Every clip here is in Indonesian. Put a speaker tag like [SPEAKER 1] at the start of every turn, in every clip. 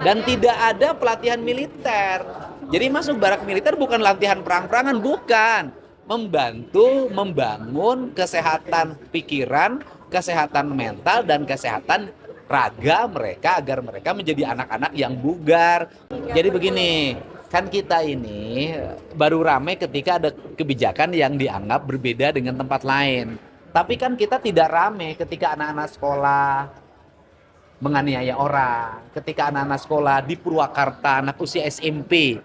[SPEAKER 1] Dan tidak ada pelatihan militer. Jadi masuk barak militer bukan latihan perang-perangan, bukan. Membantu membangun kesehatan pikiran, kesehatan mental, dan kesehatan raga mereka agar mereka menjadi anak-anak yang bugar. Jadi begini, kan kita ini baru ramai ketika ada kebijakan yang dianggap berbeda dengan tempat lain. Tapi kan kita tidak ramai ketika anak-anak sekolah menganiaya orang, ketika anak-anak sekolah di Purwakarta, anak usia SMP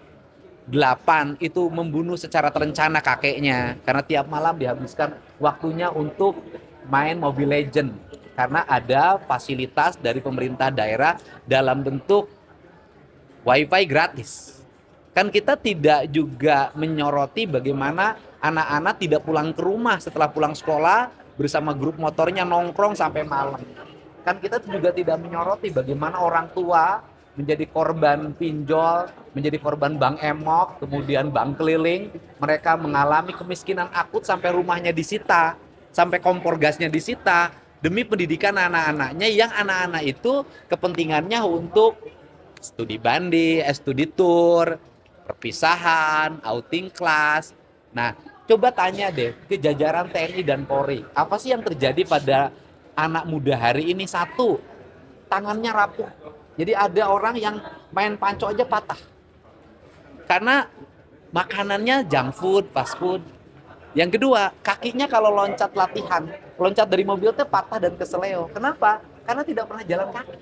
[SPEAKER 1] 8 itu membunuh secara terencana kakeknya karena tiap malam dihabiskan waktunya untuk main Mobile Legend karena ada fasilitas dari pemerintah daerah dalam bentuk wifi gratis. Kan kita tidak juga menyoroti bagaimana anak-anak tidak pulang ke rumah setelah pulang sekolah bersama grup motornya nongkrong sampai malam. Kan kita juga tidak menyoroti bagaimana orang tua menjadi korban pinjol, menjadi korban bank emok, kemudian bank keliling. Mereka mengalami kemiskinan akut sampai rumahnya disita, sampai kompor gasnya disita, demi pendidikan anak-anaknya yang anak-anak itu kepentingannya untuk studi banding, studi tour, perpisahan, outing kelas. Nah, coba tanya deh ke jajaran TNI dan Polri, apa sih yang terjadi pada anak muda hari ini? Satu, tangannya rapuh. Jadi ada orang yang main panco aja patah. Karena makanannya junk food, fast food. Yang kedua, kakinya kalau loncat latihan, loncat dari mobil tuh patah dan keseleo. Kenapa? Karena tidak pernah jalan kaki.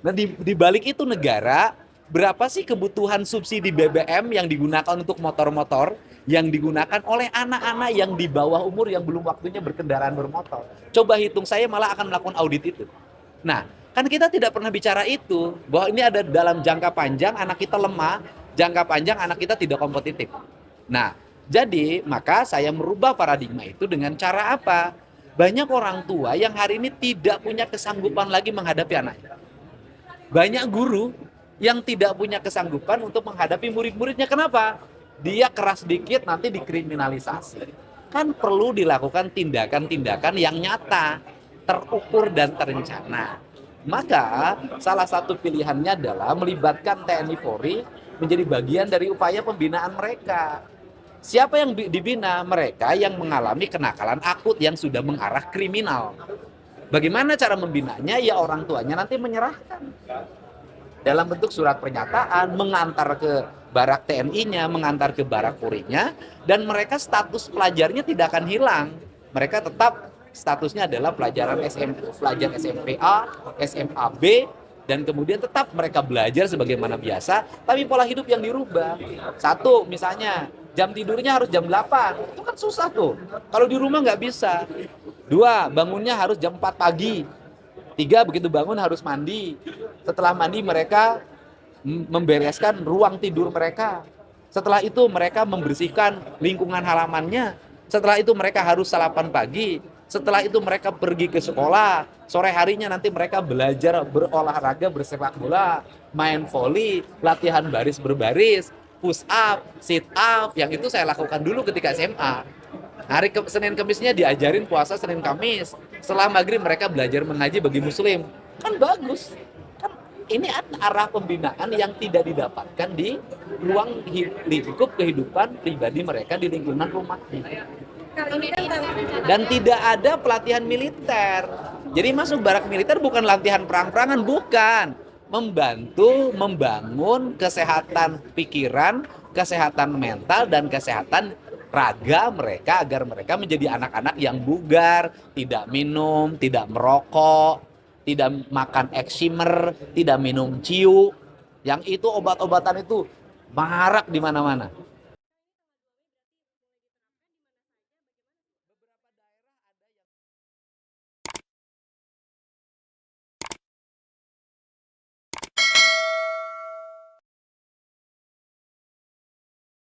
[SPEAKER 1] Nah di balik itu negara, berapa sih kebutuhan subsidi BBM yang digunakan untuk motor-motor yang digunakan oleh anak-anak yang di bawah umur yang belum waktunya berkendaraan bermotor. Coba hitung, saya malah akan melakukan audit itu. Nah, kan kita tidak pernah bicara itu, bahwa ini ada dalam jangka panjang anak kita lemah, jangka panjang anak kita tidak kompetitif. Nah, jadi maka saya merubah paradigma itu dengan cara apa? Banyak orang tua yang hari ini tidak punya kesanggupan lagi menghadapi anaknya. Banyak guru yang tidak punya kesanggupan untuk menghadapi murid-muridnya. Kenapa? Dia keras sedikit nanti dikriminalisasi. Kan perlu dilakukan tindakan-tindakan yang nyata, terukur dan terencana. Maka salah satu pilihannya adalah melibatkan TNI Polri menjadi bagian dari upaya pembinaan mereka. Siapa yang dibina? Mereka yang mengalami kenakalan akut yang sudah mengarah kriminal. Bagaimana cara membinanya? Ya orang tuanya nanti menyerahkan dalam bentuk surat pernyataan, mengantar ke barak TNI-nya, mengantar ke barak Polri-nya, dan mereka status pelajarnya tidak akan hilang. Mereka tetap statusnya adalah pelajar SMP A, SMA B, dan kemudian tetap mereka belajar sebagaimana biasa, tapi pola hidup yang dirubah. Satu, misalnya jam tidurnya harus jam 8, itu kan susah tuh. Kalau di rumah nggak bisa. Dua, bangunnya harus jam 4 pagi. Tiga, begitu bangun harus mandi. Setelah mandi mereka membereskan ruang tidur mereka. Setelah itu mereka membersihkan lingkungan halamannya. Setelah itu mereka harus sarapan pagi. Setelah itu mereka pergi ke sekolah. Sore harinya nanti mereka belajar berolahraga, bersepak bola, main voli, latihan baris berbaris, push up, sit up. Yang itu saya lakukan dulu ketika SMA. Hari Senin Kemisnya diajarin puasa Senin Kamis. Setelah maghrib mereka belajar mengaji bagi muslim. Kan bagus. Kan ini arah pembinaan yang tidak didapatkan di ruang lingkup kehidupan pribadi mereka di lingkungan rumah. Dan tidak ada pelatihan militer. Jadi masuk barak militer bukan latihan perang-perangan, bukan. Membantu membangun kesehatan pikiran, kesehatan mental, dan kesehatan raga mereka agar mereka menjadi anak-anak yang bugar, tidak minum, tidak merokok, tidak makan eksimer, tidak minum ciu. Yang itu obat-obatan itu marak di mana-mana.